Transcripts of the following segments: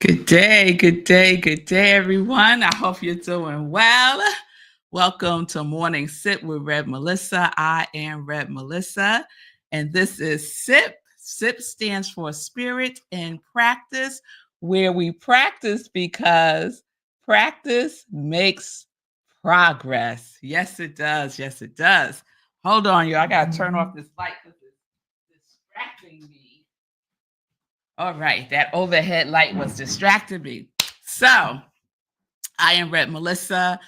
Good day, good day, good day, everyone. I hope you're doing well. Welcome to Morning Sip with Red Melissa. I am Red Melissa, and this is SIP. SIP stands for Spirit in Practice, where we practice because practice makes progress. Yes, it does. Yes, it does. Hold on, y'all. I got to turn off this light because it's distracting me. All right, that overhead light was distracting me. So, I am Red Melissa.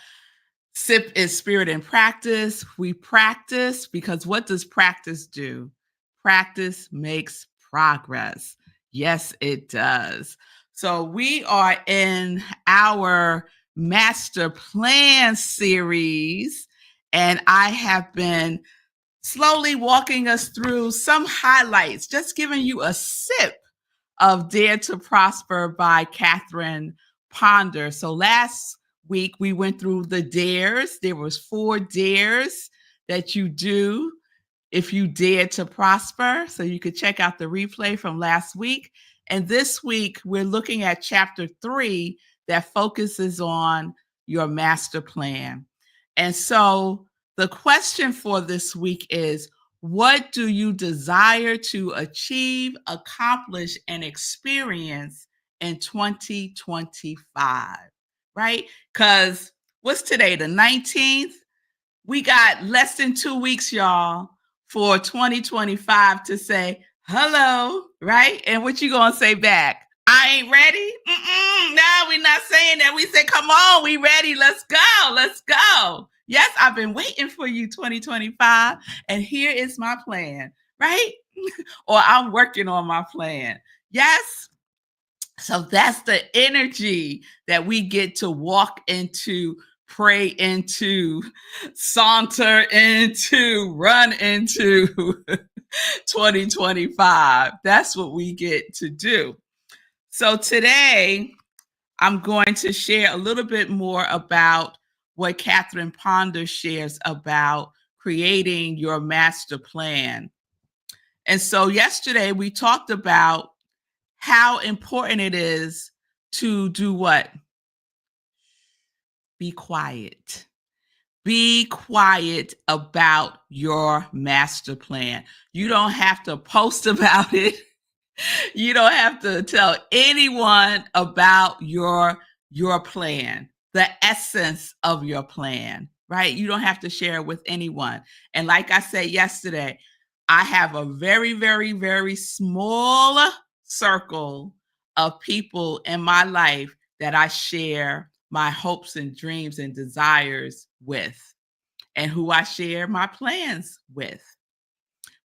SIP is Spirit in Practice. We practice because what does practice do? Practice makes progress. Yes, it does. So, we are in our Master Plan series, and I have been slowly walking us through some highlights, just giving you a sip of Dare to Prosper by Catherine Ponder. So last week we went through the dares. There was 4 dares that you do if you dare to prosper. So you could check out the replay from last week. And this week we're looking at chapter 3 that focuses on your master plan. And so the question for this week is, what do you desire to achieve, accomplish, and experience in 2025? Right? Because what's today, the 19th? We got less than 2 weeks, y'all, for 2025 to say hello, right? And what you gonna say back? I ain't ready. No, we're not saying that. We say, come on, we ready. Let's go. Let's go. Yes, I've been waiting for you, 2025, and here is my plan, right? Or I'm working on my plan. Yes. So that's the energy that we get to walk into, pray into, saunter into, run into 2025. That's what we get to do. So today, I'm going to share a little bit more about what Catherine Ponder shares about creating your master plan. And so yesterday we talked about how important it is to do what? Be quiet. Be quiet about your master plan. You don't have to post about it. You don't have to tell anyone about your plan, the essence of your plan, right? You don't have to share it with anyone. And like I said yesterday, I have a very, very, very small circle of people in my life that I share my hopes and dreams and desires with, and who I share my plans with,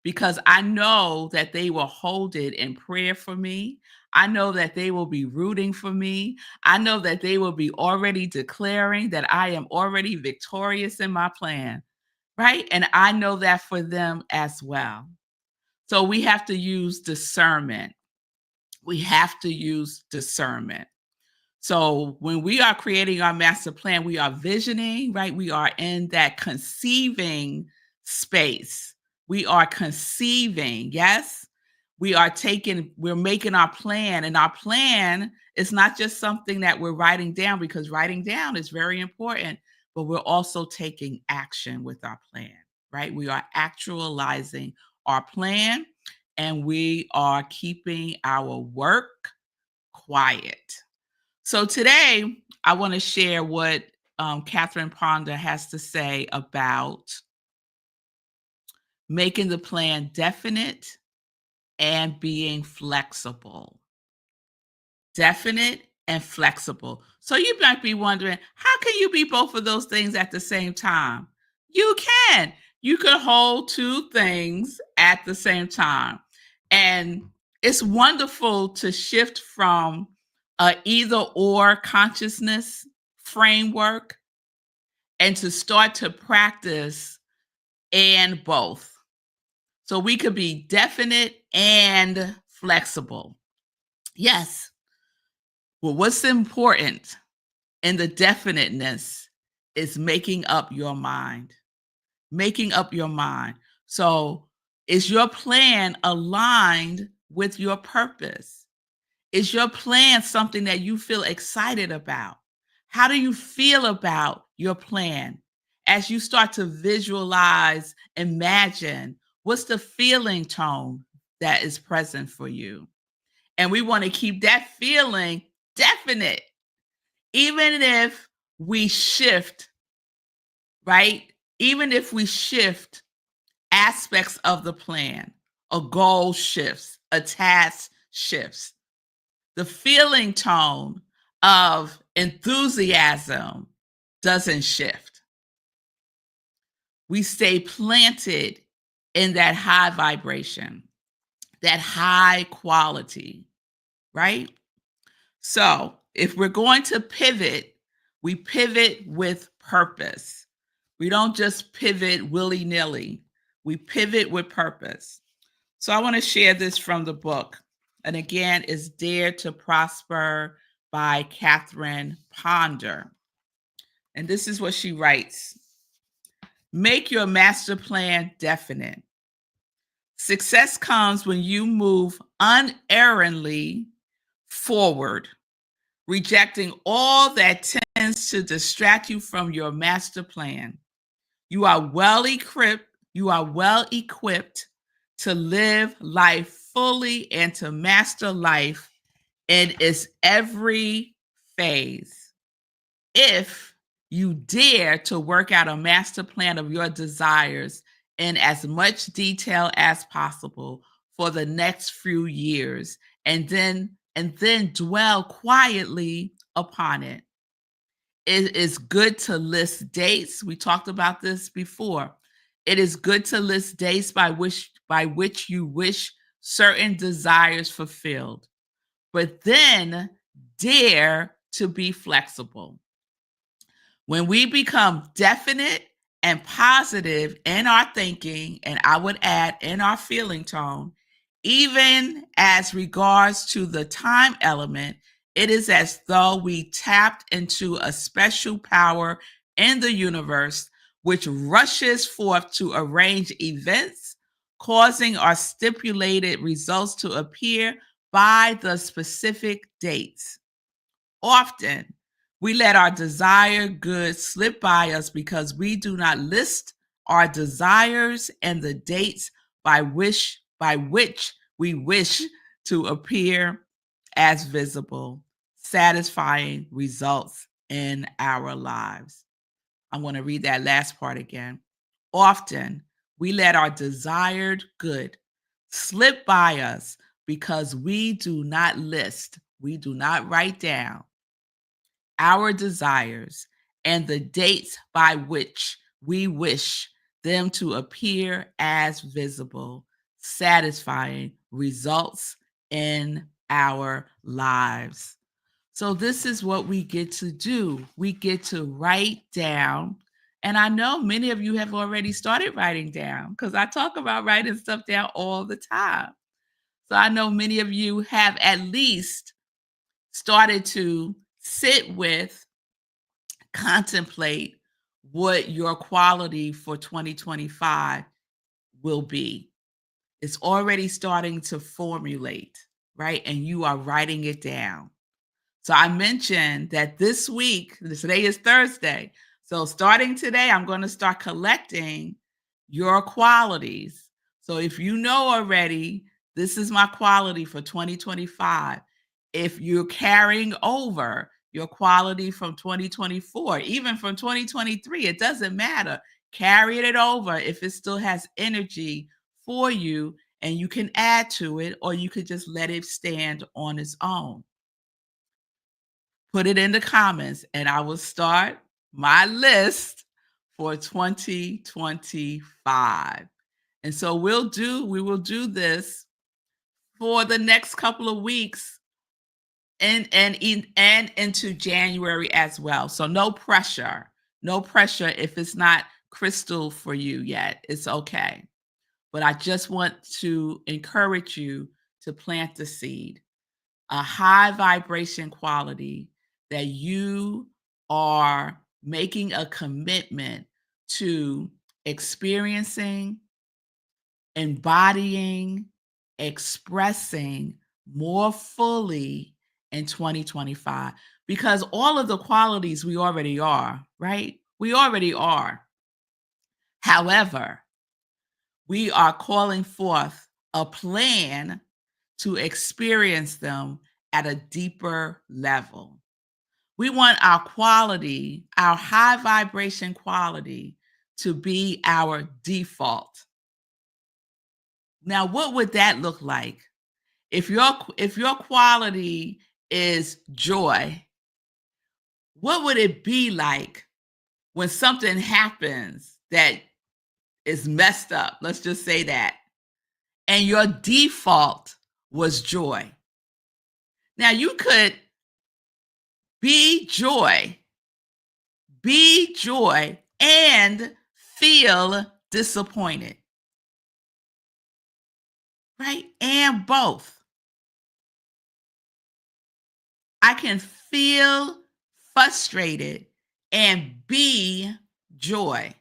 because I know that they will hold it in prayer for me. I know that they will be rooting for me. I know that they will be already declaring that I am already victorious in my plan, right? And I know that for them as well. So we have to use discernment. We have to use discernment. So when we are creating our master plan, we are visioning, right? We are in that conceiving space. We are conceiving, yes? We're making our plan, and our plan is not just something that we're writing down, because writing down is very important, but we're also taking action with our plan, right? We are actualizing our plan, and we are keeping our work quiet. So today, I want to share what Catherine Ponder has to say about making the plan definite and being flexible. Definite and flexible. So you might be wondering, how can you be both of those things at the same time? You can. You can hold 2 things at the same time. And it's wonderful to shift from a either or consciousness framework and to start to practice and both. So we could be definite and flexible. Yes. Well, what's important in the definiteness is making up your mind. Making up your mind. So is your plan aligned with your purpose? Is your plan something that you feel excited about? How do you feel about your plan? As you start to visualize, imagine, what's the feeling tone that is present for you? And we want to keep that feeling definite, even if we shift, right? Even if we shift aspects of the plan, a goal shifts, a task shifts. The feeling tone of enthusiasm doesn't shift. We stay planted in that high vibration, that high quality, right? So, if we're going to pivot, we pivot with purpose. We don't just pivot willy nilly, we pivot with purpose. So, I want to share this from the book. And again, it's Dare to Prosper by Catherine Ponder. And this is what she writes: Make your master plan definite. Success comes when you move unerringly forward, rejecting all that tends to distract you from your master plan. You are well equipped, to live life fully and to master life in its every phase. If you dare to work out a master plan of your desires in as much detail as possible for the next few years, and then dwell quietly upon it. It is good to list dates. We talked about this before. It is good to list dates by which you wish certain desires fulfilled, but then dare to be flexible. When we become definite and positive in our thinking, and I would add in our feeling tone, even as regards to the time element, it is as though we tapped into a special power in the universe which rushes forth to arrange events, causing our stipulated results to appear by the specific dates. Often, we let our desired goods slip by us because we do not list our desires and the dates by which we wish to appear as visible, satisfying results in our lives. I want to read that last part again. Often, we let our desired good slip by us because we do not list, we do not write down our desires and the dates by which we wish them to appear as visible, satisfying results in our lives. So, this is what we get to do. We get to write down. And I know many of you have already started writing down because I talk about writing stuff down all the time. So, I know many of you have at least started to sit with, contemplate what your quality for 2025 will be. It's already starting to formulate, right? And you are writing it down. So I mentioned that this week, today is Thursday. So starting today, I'm going to start collecting your qualities. So if you know already, this is my quality for 2025. If you're carrying over your quality from 2024, even from 2023, it doesn't matter. Carry it over if it still has energy for you, and you can add to it, or you could just let it stand on its own. Put it in the comments and I will start my list for 2025. And so we will do this for the next couple of weeks and into January as well. So no pressure. No pressure if it's not crystal for you yet. It's okay. But I just want to encourage you to plant the seed, a high vibration quality that you are making a commitment to experiencing, embodying, expressing more fully in 2025 because all of the qualities we already are, right? We already are. However, we are calling forth a plan to experience them at a deeper level. We want our quality, our high vibration quality, to be our default. Now, what would that look like? If your quality is joy, what would it be like when something happens that is messed up? Let's just say that. And your default was joy. Now you could be joy, be joy, and feel disappointed, right? And both. I can feel frustrated and be joy.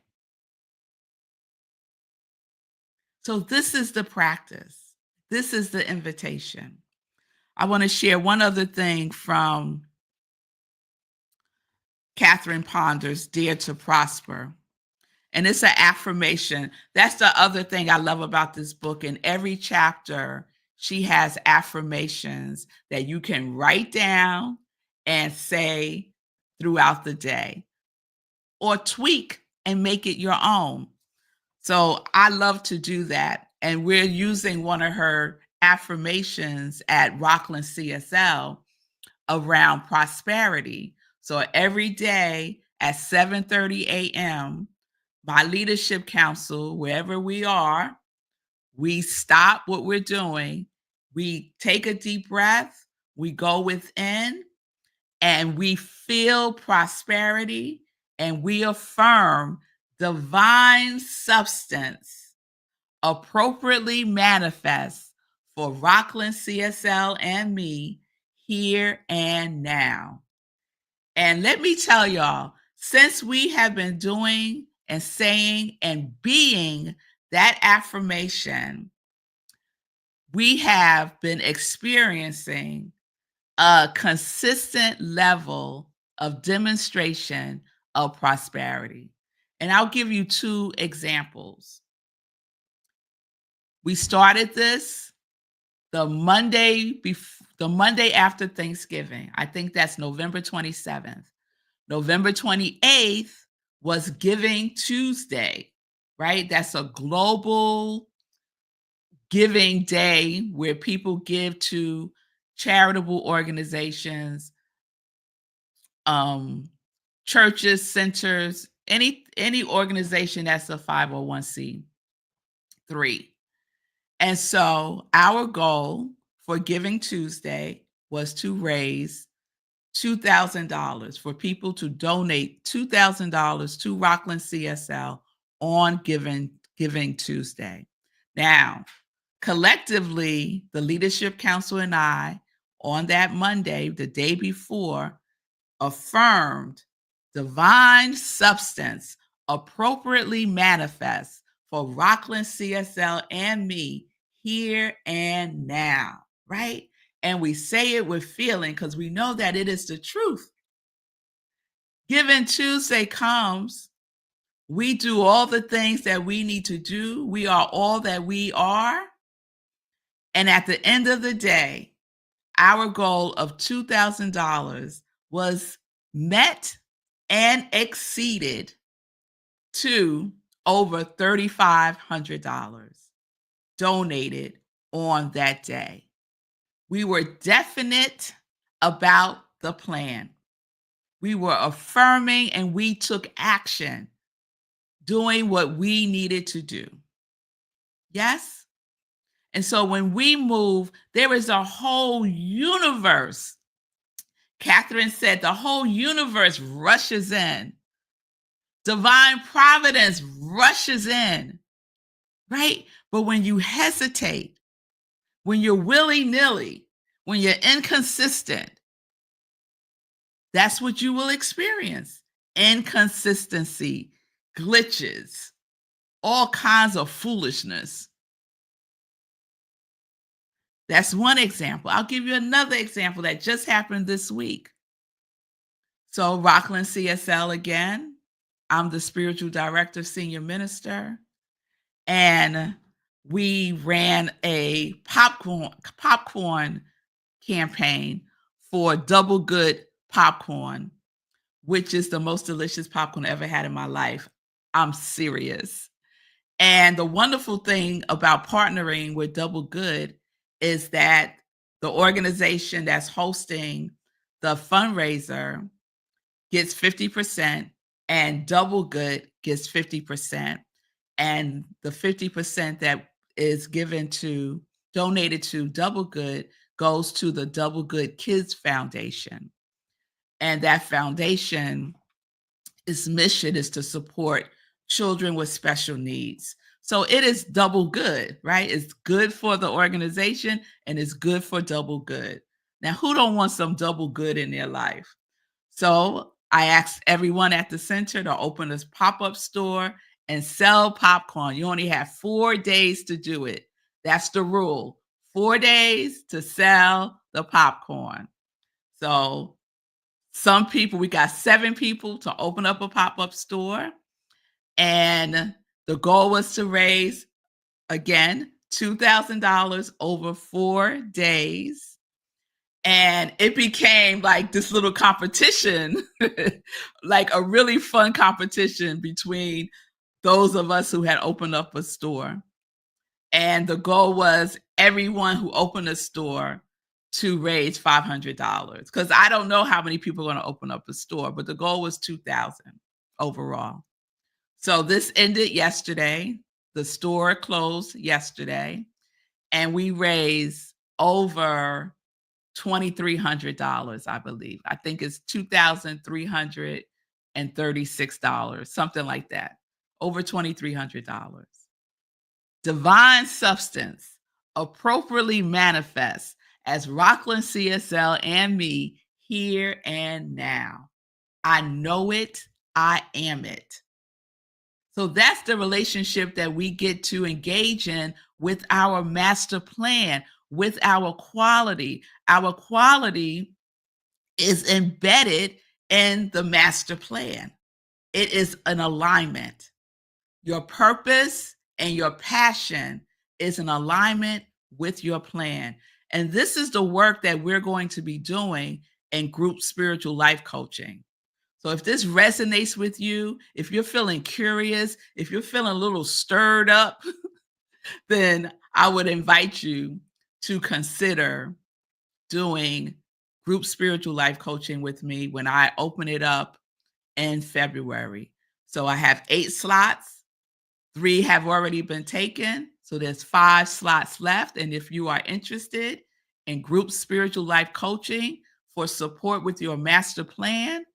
So, this is the practice. This is the invitation. I want to share one other thing from Catherine Ponder's Dare to Prosper. And it's an affirmation. That's the other thing I love about this book. In every chapter, she has affirmations that you can write down and say throughout the day or tweak and make it your own. So I love to do that. And we're using one of her affirmations at Rockland CSL around prosperity. So every day at 7:30 a.m., my leadership council, wherever we are, we stop what we're doing, we take a deep breath, we go within, and we feel prosperity, and we affirm divine substance appropriately manifests for Rockland CSL and me here and now. And let me tell y'all, since we have been doing and saying and being that affirmation, we have been experiencing a consistent level of demonstration of prosperity. And I'll give you two examples. We started this the Monday after Thanksgiving. I think that's November 27th. November 28th was Giving Tuesday, right? That's a global giving day where people give to charitable organizations, churches, centers, any organization that's a 501c3. And so our goal for Giving Tuesday was to raise $2,000 for people to donate $2,000 to Rockland CSL on Giving Tuesday. Now, collectively, the Leadership Council and I, on that Monday, the day before, affirmed divine substance appropriately manifests for Rockland CSL and me here and now, right? And we say it with feeling because we know that it is the truth. Giving Tuesday comes, we do all the things that we need to do. We are all that we are. And at the end of the day, our goal of $2,000 was met and exceeded to over $3,500 donated on that day. We were definite about the plan. We were affirming and we took action, doing what we needed to do. Yes? And so when we move, there is a whole universe. Catherine said the whole universe rushes in. Divine providence rushes in, right? But when you hesitate, when you're willy-nilly, when you're inconsistent, that's what you will experience. Inconsistency, glitches, all kinds of foolishness. That's one example. I'll give you another example that just happened this week. So, Rockland CSL again. I'm the spiritual director, senior minister, and we ran a popcorn campaign for Double Good popcorn, which is the most delicious popcorn I ever had in my life. I'm serious. And the wonderful thing about partnering with Double Good is that the organization that's hosting the fundraiser gets 50% and Double Good gets 50%. And the 50% that is donated to Double Good goes to the Double Good Kids Foundation. And that foundation, its mission is to support children with special needs. So it is double good, right? It's good for the organization and it's good for Double Good. Now, who don't want some double good in their life? So I asked everyone at the center to open this pop-up store and sell popcorn. You only have 4 days to do it. That's the rule. 4 days to sell the popcorn. So we got 7 people to open up a pop-up store. And the goal was to raise, again, $2,000 over 4 days. And it became like this little competition, like a really fun competition between those of us who had opened up a store. And the goal was everyone who opened a store to raise $500. Because I don't know how many people are going to open up a store, but the goal was 2,000 overall. So this ended yesterday. The store closed yesterday, and we raised over $2,300, I believe. I think it's $2,336, something like that. Over $2,300. Divine substance appropriately manifests as Rockland CSL and me here and now. I know it, I am it. So that's the relationship that we get to engage in with our master plan, with our quality. Our quality is embedded in the master plan. It is an alignment. Your purpose and your passion is in alignment with your plan. And this is the work that we're going to be doing in group spiritual life coaching. So if this resonates with you, if you're feeling curious, if you're feeling a little stirred up, then I would invite you to consider doing group spiritual life coaching with me when I open it up in February. So I have 8 slots. 3 have already been taken. So there's 5 slots left. And if you are interested in group spiritual life coaching for support with your master plan,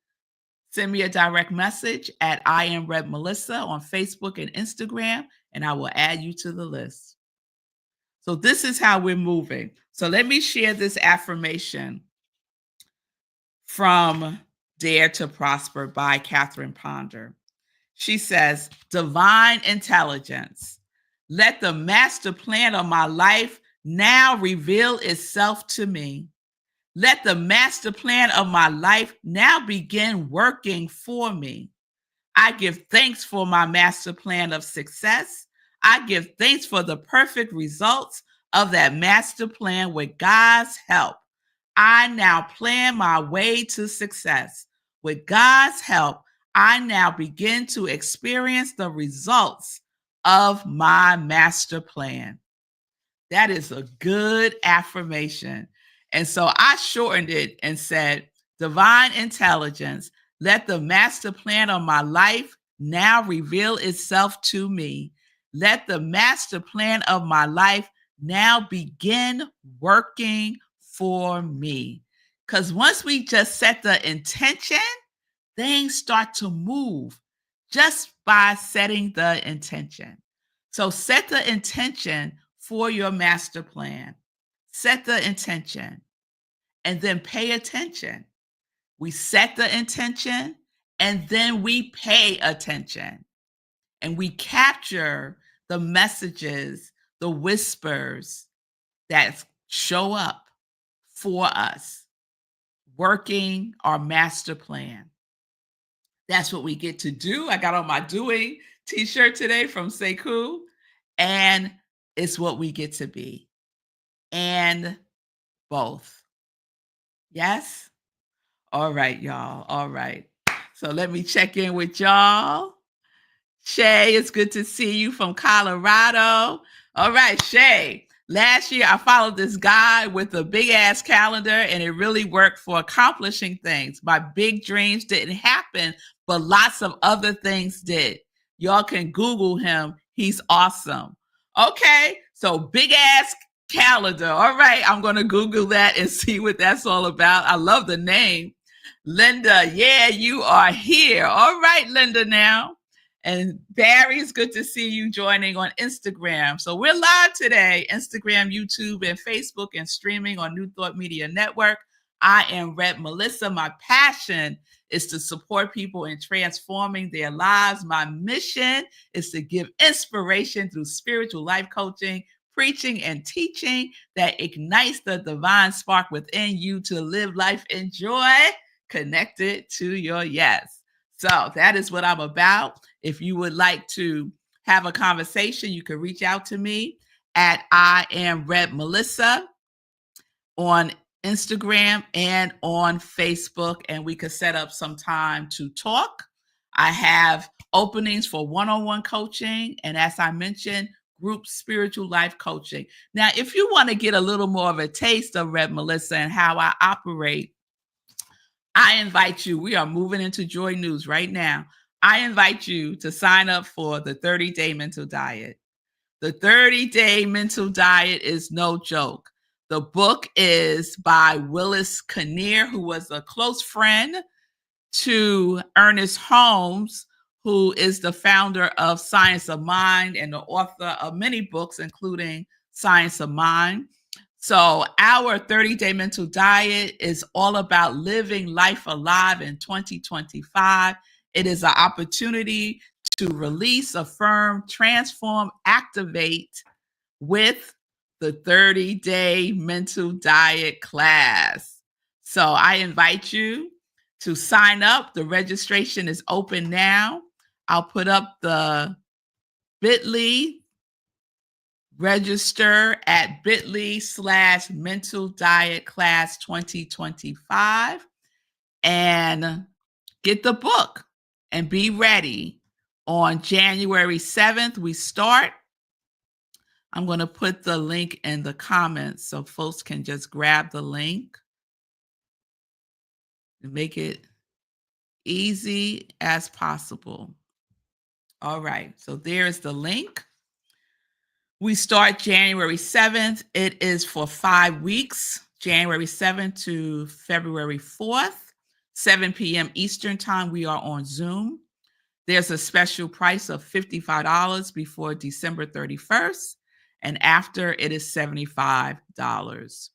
send me a direct message at I Am Reb Melissa on Facebook and Instagram, and I will add you to the list. So this is how we're moving. So let me share this affirmation from Dare to Prosper by Catherine Ponder. She says, divine intelligence, let the master plan of my life now reveal itself to me. Let the master plan of my life now begin working for me. I give thanks for my master plan of success. I give thanks for the perfect results of that master plan with God's help. I now plan my way to success. With God's help, I now begin to experience the results of my master plan. That is a good affirmation. And so I shortened it and said, divine intelligence, let the master plan of my life now reveal itself to me. Let the master plan of my life now begin working for me. Because once we just set the intention, things start to move just by setting the intention. So set the intention for your master plan. Set the intention and then pay attention. We set the intention and then we pay attention and we capture the messages, the whispers that's show up for us, working our master plan. That's what we get to do. I got on my doing t-shirt today from Sekou, and it's what we get to be. And both. Yes? All right, y'all. All right. So let me check in with y'all. Shay, it's good to see you from Colorado. All right, Shay. Last year, I followed this guy with a big ass calendar, and it really worked for accomplishing things. My big dreams didn't happen, but lots of other things did. Y'all can Google him. He's awesome. Okay, so big ass calendar. All right, I'm going to Google that and see what that's all about. I love the name. Linda, yeah, you are here. All right, Linda, now. And Barry, it's good to see you joining on Instagram. So we're live today, Instagram, YouTube, and Facebook, and streaming on New Thought Media Network. I am Reb Melissa. My passion is to support people in transforming their lives. My mission is to give inspiration through spiritual life coaching, preaching, and teaching that ignites the divine spark within you to live life in joy, connected to your yes. So that is what I'm about. If you would like to have a conversation, you can reach out to me at I am Reb Melissa on Instagram and on Facebook, and we could set up some time to talk. I have openings for one-on-one coaching, and as I mentioned, group spiritual life coaching. Now, if you want to get a little more of a taste of Reb Melissa and how I operate, I invite you. We are moving into Joy News right now. I invite you to sign up for the 30-day mental diet. The 30-day mental diet is no joke. The book is by Willis Kinnear, who was a close friend to Ernest Holmes, who is the founder of Science of Mind and the author of many books, including Science of Mind. So our 30-day mental diet is all about living life alive in 2025. It is an opportunity to release, affirm, transform, activate with the 30-day mental diet class. So I invite you to sign up. The registration is open now. I'll put up the bit.ly. Register at bit.ly/mental diet class 2025 and get the book and be ready. On January 7th, we start. I'm going to put the link in the comments so folks can just grab the link and make it easy as possible. All right, so there's the link. We start January 7th. It is for 5 weeks, January 7th to February 4th, 7 p.m. Eastern Time. We are on Zoom. There's a special price of $55 before December 31st, and after it is $75.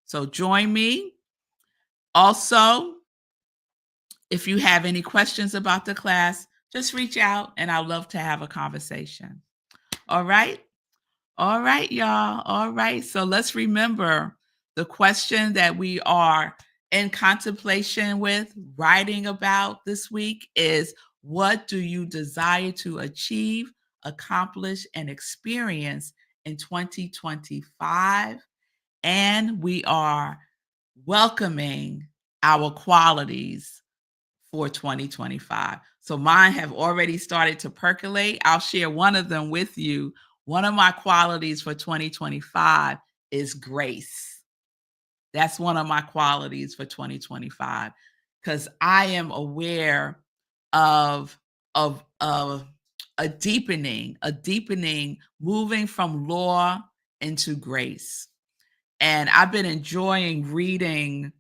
So join me. Also, if you have any questions about the class, just reach out and I'd love to have a conversation. All right? All right, y'all. All right. So let's remember the question that we are in contemplation with, writing about this week is, what do you desire to achieve, accomplish, and experience in 2025? And we are welcoming our qualities for 2025. So mine have already started to percolate. I'll share one of them with you. One of my qualities for 2025 is grace. That's one of my qualities for 2025 because I am aware of a deepening, moving from law into grace. And I've been enjoying reading,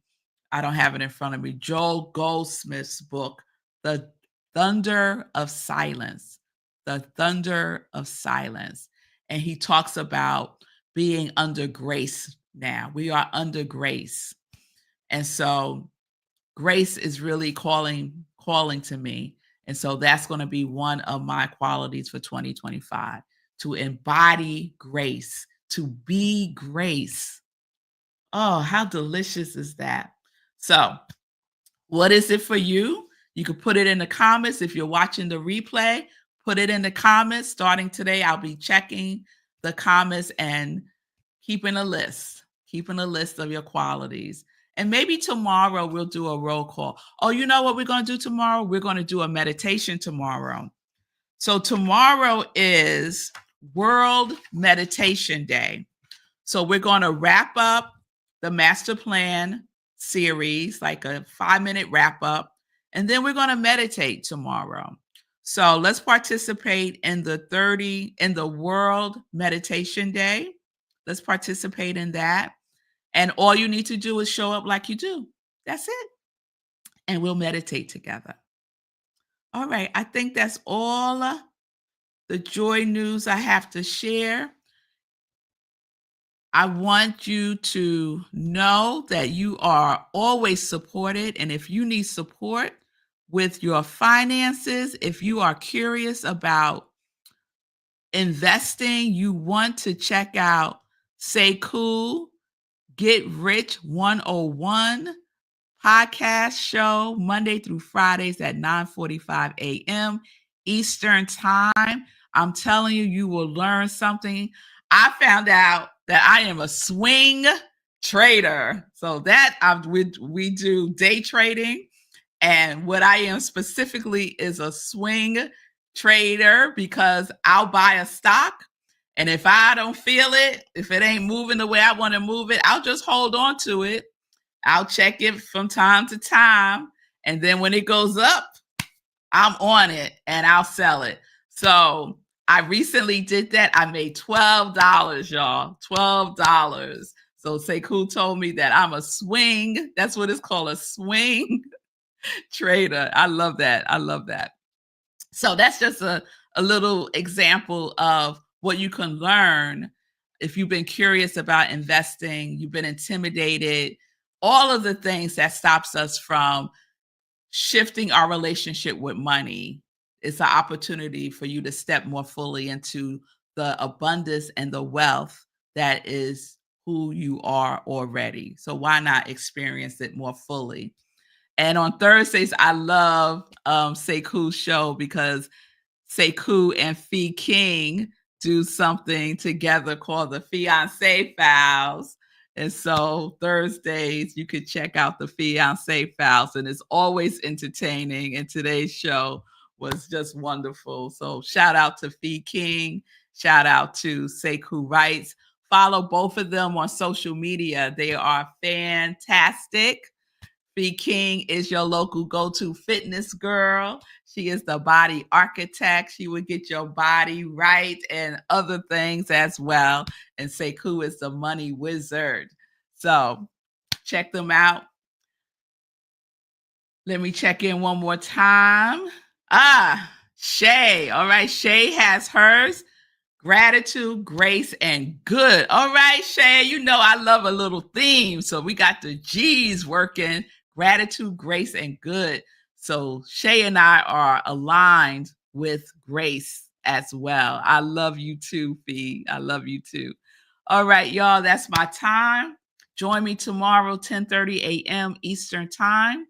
I don't have it in front of me, Joel Goldsmith's book, The Thunder of Silence. The Thunder of Silence. And he talks about being under grace now. We are under grace. And so grace is really calling to me. And so that's going to be one of my qualities for 2025, to embody grace, to be grace. Oh, how delicious is that? So, what is it for you? You can put it in the comments. If you're watching the replay, put it in the comments. Starting today, I'll be checking the comments and keeping a list of your qualities. And maybe tomorrow we'll do a roll call. Oh, you know what we're going to do tomorrow? We're going to do a meditation tomorrow. So tomorrow is World Meditation Day. So we're going to wrap up the master plan series, like a 5-minute wrap up, and then we're going to meditate tomorrow. So let's participate in the World Meditation Day. Let's participate in that. And all you need to do is show up like you do. That's it. And we'll meditate together. All right. I think that's all the joy news I have to share. I want you to know that you are always supported. And if you need support with your finances, if you are curious about investing, you want to check out Say Cool, Get Rich 101 podcast show Monday through Fridays at 9:45 a.m. Eastern Time. I'm telling you, you will learn something. I found out that I am a swing trader. So we do day trading. And what I am specifically is a swing trader because I'll buy a stock. And if I don't feel it, if it ain't moving the way I want to move it, I'll just hold on to it. I'll check it from time to time. And then when it goes up, I'm on it and I'll sell it. So I recently did that. I made $12, y'all. $12. So Sekou told me that I'm a swing. That's what it's called, a swing trader. I love that. I love that. So that's just a little example of what you can learn if you've been curious about investing, you've been intimidated, all of the things that stops us from shifting our relationship with money. It's an opportunity for you to step more fully into the abundance and the wealth that is who you are already. So why not experience it more fully? And on Thursdays, I love Sekou's show because Sekou and Fee King do something together called the Fiancé Files. And so Thursdays, you could check out the Fiancé Files, and it's always entertaining. And today's show was just wonderful. So shout out to Fee King. Shout out to Sekou Wrights. Follow both of them on social media. They are fantastic. Fee King is your local go-to fitness girl. She is the body architect. She would get your body right and other things as well. And Sekou is the money wizard. So check them out. Let me check in one more time. Shay. All right, Shay has hers. Gratitude, grace, and good. All right, Shay, you know I love a little theme. So we got the G's working. Gratitude, grace, and good. So Shay and I are aligned with grace as well. I love you too, Fee. I love you too. All right, y'all, that's my time. Join me tomorrow, 10:30 a.m. Eastern Time.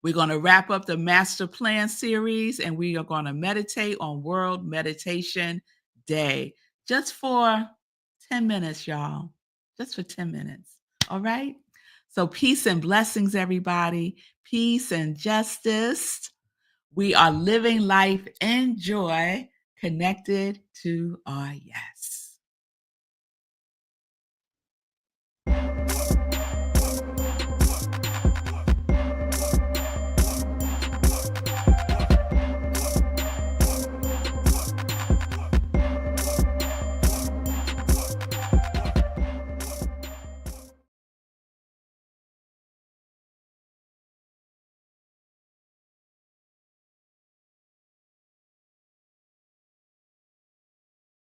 We're going to wrap up the Master Plan series, and we are going to meditate on World Meditation Day just for 10 minutes, y'all. Just for 10 minutes. All right? So peace and blessings, everybody. Peace and justice. We are living life in joy, connected to our yes.